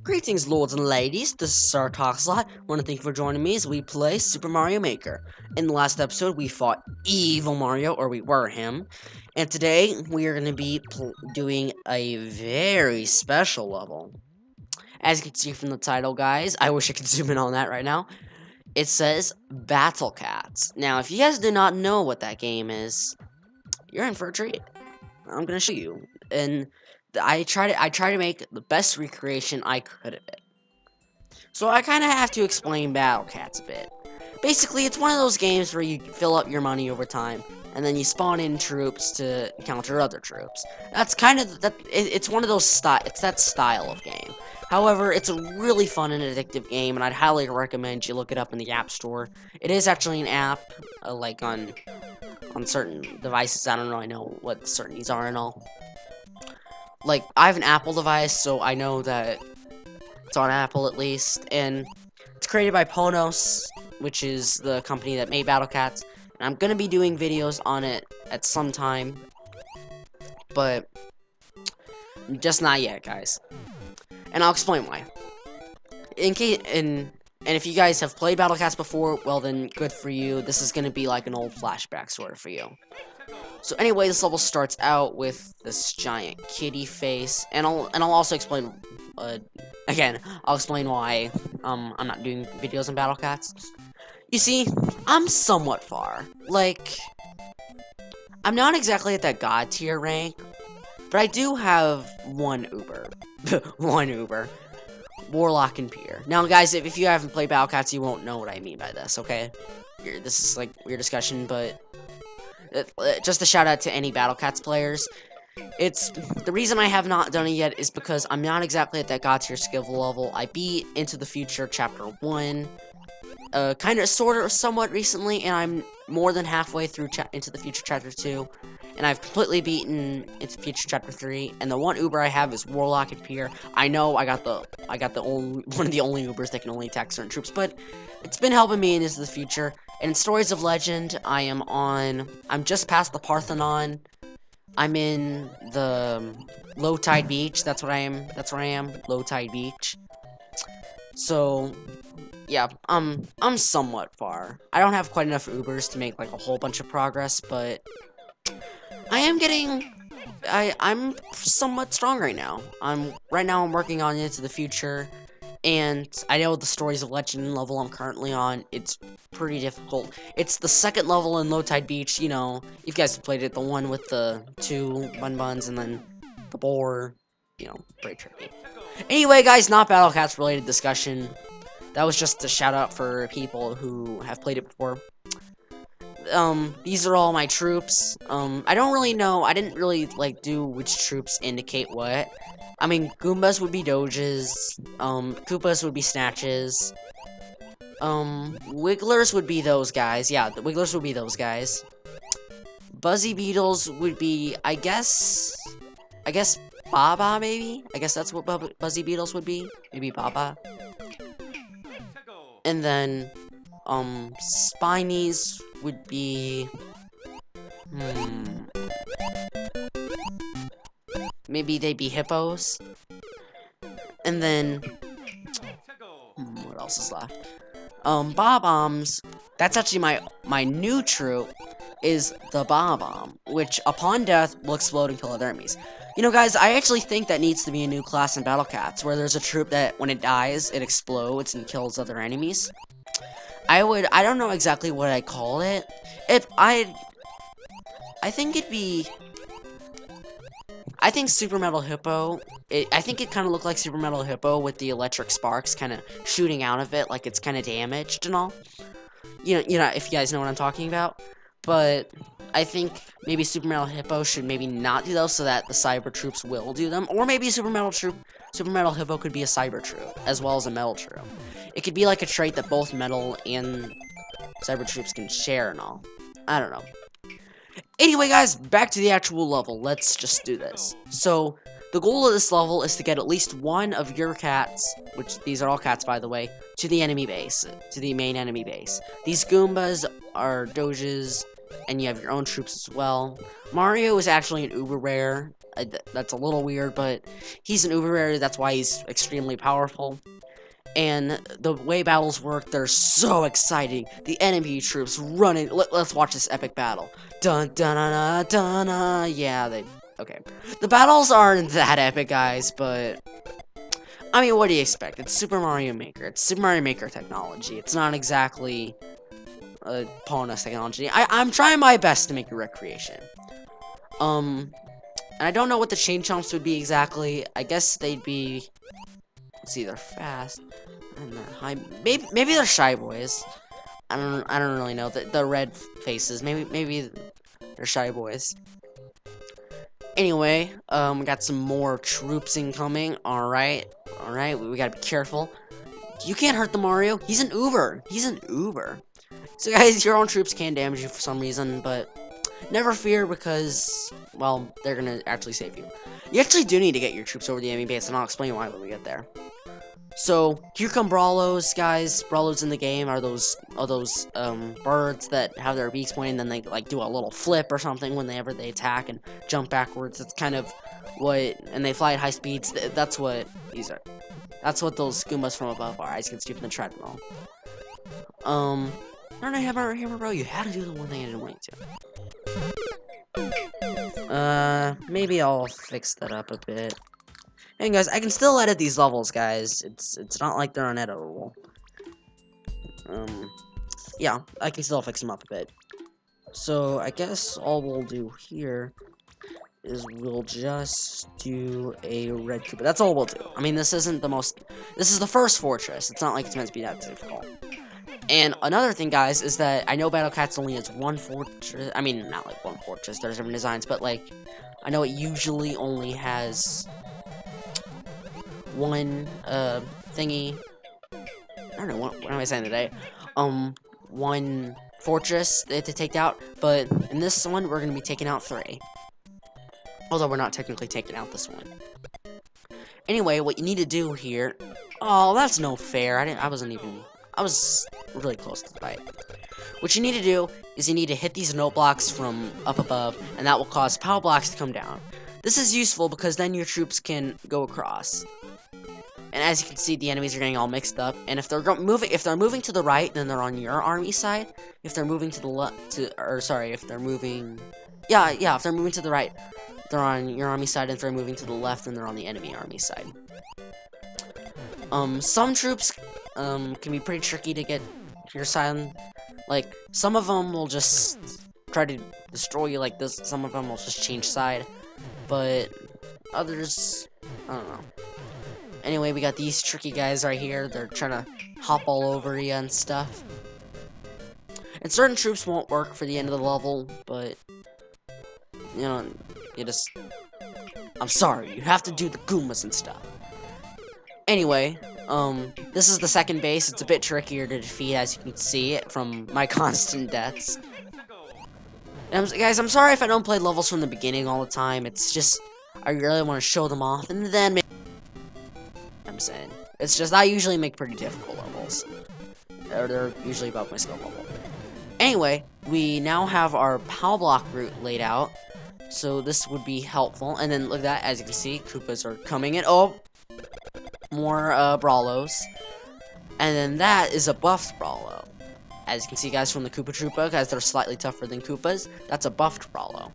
Greetings, lords and ladies. This is SirTalksalot. Want to thank you for joining me as we play Super Mario Maker. In the last episode, we fought Evil Mario, or we were him. And today, we are going to be doing a very special level. As you can see from the title, guys, I wish I could zoom in on that right now. It says Battlecats. Now, if you guys do not know what that game is, you're in for a treat. I'm going to show you. And I try to make the best recreation I could of it. So I kind of have to explain Battlecats a bit. Basically, it's one of those games where you fill up your money over time, and then you spawn in troops to counter other troops. That's kind of it's one of those it's that style of game. However, it's a really fun and addictive game, and I'd highly recommend you look it up in the App Store. It is actually an app, like on certain devices. I don't really know what certain these are and all. Like, I have an Apple device, so I know that it's on Apple at least, and it's created by Ponos, which is the company that made Battlecats, and I'm gonna be doing videos on it at some time, but just not yet, guys. And I'll explain why. And if you guys have played Battlecats before, well then, good for you. This is gonna be like an old flashback sort of for you. So anyway, this level starts out with this giant kitty face, and I'll also explain, again, I'll explain why, I'm not doing videos on Battlecats. You see, I'm somewhat far. Like, I'm not exactly at that god tier rank, but I do have one Uber. One Uber. Warlock and Pier. Now, guys, if you haven't played Battlecats, you won't know what I mean by this, okay? This is, like, weird discussion, but just a shout out to any Battlecats players. It's the reason I have not done it yet is because I'm not exactly at that god tier skill level. I beat Into the Future Chapter 1, kind of, sort of, somewhat recently, and I'm more than halfway through Into the Future Chapter 2, and I've completely beaten Into the Future Chapter 3, and the one Uber I have is Warlock and Pier. I know I got the only one of the only Ubers that can only attack certain troops, but it's been helping me in Into the Future. And in Stories of Legend, I'm just past the Parthenon. I'm in the Low Tide Beach. That's where I am. Low Tide Beach. So, yeah, I'm somewhat far. I don't have quite enough Ubers to make, like, a whole bunch of progress, but I am getting... I'm somewhat strong right now. I'm working on Into the Future. And I know the Stories of Legend level I'm currently on, it's pretty difficult. It's the second level in Low Tide Beach, you know, you guys have played it, the one with the 2 bun-buns and then the boar, you know, pretty tricky. Anyway, guys, not Battlecats related discussion. That was just a shout out for people who have played it before. These are all my troops. I don't really know, I didn't really, like, do which troops indicate what. I mean, Goombas would be Doges, Koopas would be Snatches, Wigglers would be those guys, yeah, the Wigglers would be those guys. Buzzy Beetles would be, I guess Baba, maybe? I guess that's what Buzzy Beetles would be, maybe Baba. And then, Spinies would be, maybe they'd be hippos. And then, what else is left? Bob-ombs, that's actually my new troop, is the Bob-omb, which upon death will explode and kill other enemies. You know, guys, I actually think that needs to be a new class in Battlecats, where there's a troop that, when it dies, it explodes and kills other enemies. I don't know exactly what I'd call it. I think Super Metal Hippo, I think it kind of looked like Super Metal Hippo with the electric sparks kind of shooting out of it, like it's kind of damaged and all. You know, if you guys know what I'm talking about. But I think maybe Super Metal Hippo should maybe not do those so that the Cyber Troops will do them. Or maybe Super Metal Hippo could be a Cyber Troop, as well as a Metal Troop. It could be like a trait that both Metal and Cyber Troops can share and all. I don't know. Anyway, guys, back to the actual level. Let's just do this. So, the goal of this level is to get at least one of your cats, which these are all cats, by the way, to the enemy base, to the main enemy base. These Goombas are Doges, and you have your own troops as well. Mario is actually an uber rare. That's a little weird, but he's an uber rare. That's why he's extremely powerful. And the way battles work, they're so exciting. The enemy troops running. Let's watch this epic battle. Dun dun dun dun dun. Yeah, okay. The battles aren't that epic, guys, but I mean, what do you expect? It's Super Mario Maker. It's Super Mario Maker technology. It's not exactly Pawnus technology. I'm trying my best to make a recreation. And I don't know what the chain chomps would be exactly. I guess they'd be. Let's see, they're fast and they're high. Maybe they're shy boys. I don't really know. The red faces. Maybe they're shy boys. Anyway, we got some more troops incoming. All right, we gotta be careful. You can't hurt the Mario. He's an Uber. So guys, your own troops can damage you for some reason, but never fear because, well, they're gonna actually save you. You actually do need to get your troops over the enemy base, and I'll explain why when we get there. So here come Brawlos, guys. Brawlos in the game are those birds that have their beaks pointing, and then they like do a little flip or something whenever they attack and jump backwards. That's kind of what, and they fly at high speeds. That's what these are. That's what those Goombas from above are. As you can see from the treadmill. No, hammer, bro. You had to do the one thing I didn't want you to. Maybe I'll fix that up a bit. Hey guys, I can still edit these levels, guys. It's not like they're uneditable. Yeah, I can still fix them up a bit. So I guess all we'll do here is we'll just do a red Koopa. That's all we'll do. I mean, this isn't the most. This is the first fortress. It's not like it's meant to be that difficult. And another thing, guys, is that I know Battlecats only has one fortress. I mean, not like one fortress. There's different designs, but like, I know it usually only has one thingy. I don't know what am I saying today. One fortress to take out, but in this one we're gonna be taking out 3. Although we're not technically taking out this one. Anyway, what you need to do here. Oh, that's no fair. I was really close to the fight. What you need to do is you need to hit these note blocks from up above, and that will cause power blocks to come down. This is useful because then your troops can go across. And as you can see, the enemies are getting all mixed up. And if they're moving to the right, then they're on your army side. If they're moving to the left, if they're moving to the right, they're on your army side. And if they're moving to the left, then they're on the enemy army side. Some troops can be pretty tricky to get to your side. Like, some of them will just try to destroy you like this. Some of them will just change side. But others, I don't know. Anyway, we got these tricky guys right here. They're trying to hop all over you and stuff. And certain troops won't work for the end of the level, but you know, I'm sorry, you have to do the Goombas and stuff. Anyway, this is the second base. It's a bit trickier to defeat, as you can see from my constant deaths. And guys, I'm sorry if I don't play levels from the beginning all the time. It's just, I really want to show them off, and then I'm saying. It's just, I usually make pretty difficult levels. They're usually above my skill level. Anyway, we now have our POW block route laid out. So this would be helpful. And then look at that, as you can see, Koopas are coming in. Oh! More Brawlos. And then that is a buffed Brawlo. As you can see, guys, from the Koopa Troopa, guys, they're slightly tougher than Koopas. That's a buffed Brawlo.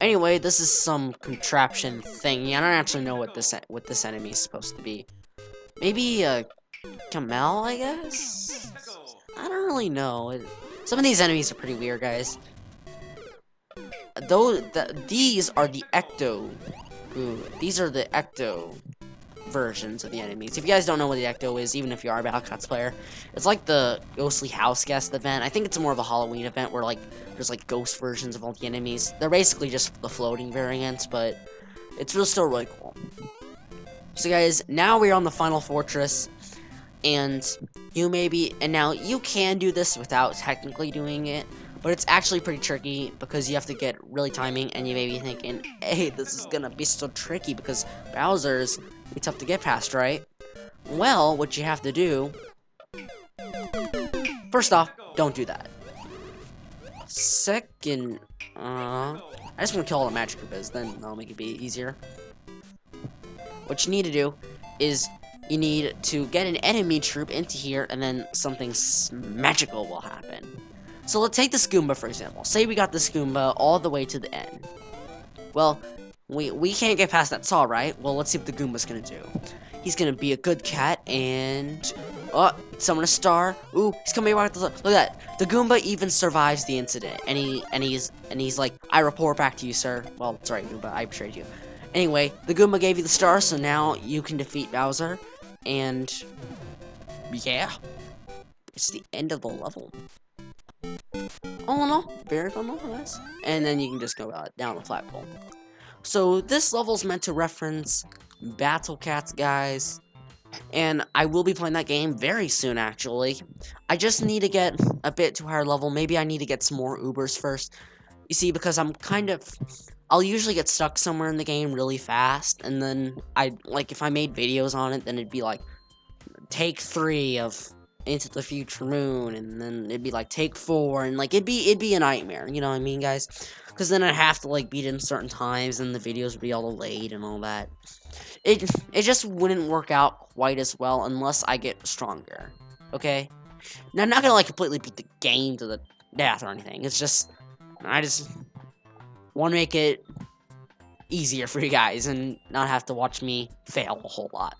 Anyway, this is some contraption thingy. I don't actually know what this enemy is supposed to be. Maybe a Camel, I guess? I don't really know. Some of these enemies are pretty weird, guys. These are the Ecto. These are the Ecto versions of the enemies. If you guys don't know what the Ecto is, even if you are a Battlecats player, it's like the Ghostly House Guest event. I think it's more of a Halloween event where like there's like ghost versions of all the enemies. They're basically just the floating variants, but it's still really cool. So guys, now we're on the final fortress, and now you can do this without technically doing it, but it's actually pretty tricky because you have to get really timing, and you may be thinking, hey, this is gonna be so tricky because Bowser's be tough to get past, right? Well, what you have to do, first off, don't do that. second, I just want to kill all the magic Goombas, then that'll make it be easier. What you need to do is you need to get an enemy troop into here, and then something magical will happen. So let's take the Goomba, for example. Say we got this Goomba all the way to the end. Well, we can't get past that saw, right? Well, let's see what the Goomba's gonna do. He's gonna be a good cat, and... oh, summon a star. Ooh, he's coming right to the... look at that. The Goomba even survives the incident, and he's like, I report back to you, sir. Well, sorry, Goomba, I betrayed you. Anyway, the Goomba gave you the star, so now you can defeat Bowser, and... yeah. It's the end of the level. All in all, very fun level, guys. And then you can just go down the flagpole. So this level's meant to reference Battlecats, guys. And I will be playing that game very soon, actually. I just need to get a bit to a higher level. Maybe I need to get some more Ubers first. You see, because I'm kind of... I'll usually get stuck somewhere in the game really fast. And then, if I made videos on it, then it'd be like, take 3 of... Into the Future Moon, and then it'd be like take 4, and like it'd be a nightmare, you know what I mean, guys? Because then I'd have to like beat it in certain times, and the videos would be all delayed and all that. It just wouldn't work out quite as well unless I get stronger. Okay, now I'm not gonna like completely beat the game to the death or anything. It's just I just want to make it easier for you guys and not have to watch me fail a whole lot.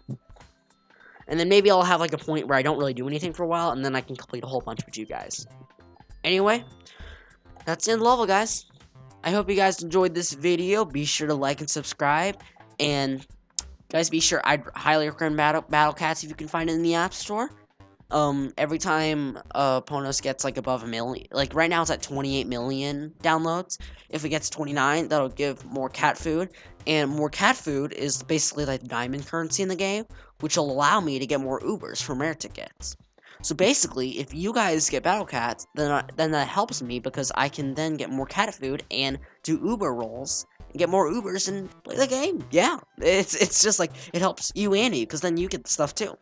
And then maybe I'll have like a point where I don't really do anything for a while, and then I can complete a whole bunch with you guys. Anyway, that's the end of the level, guys. I hope you guys enjoyed this video. Be sure to like and subscribe. And guys, be sure, I'd highly recommend Battlecats if you can find it in the App Store. Every time Ponos gets like above 1 million, like right now it's at 28 million downloads. If it gets 29, that'll give more cat food, and more cat food is basically like diamond currency in the game, which will allow me to get more Ubers from rare tickets. So basically, if you guys get Battlecats, then that helps me because I can then get more cat food and do Uber rolls and get more Ubers and play the game. Yeah, it's just like it helps you and me because then you get the stuff too.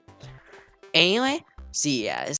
Anyway. See you guys.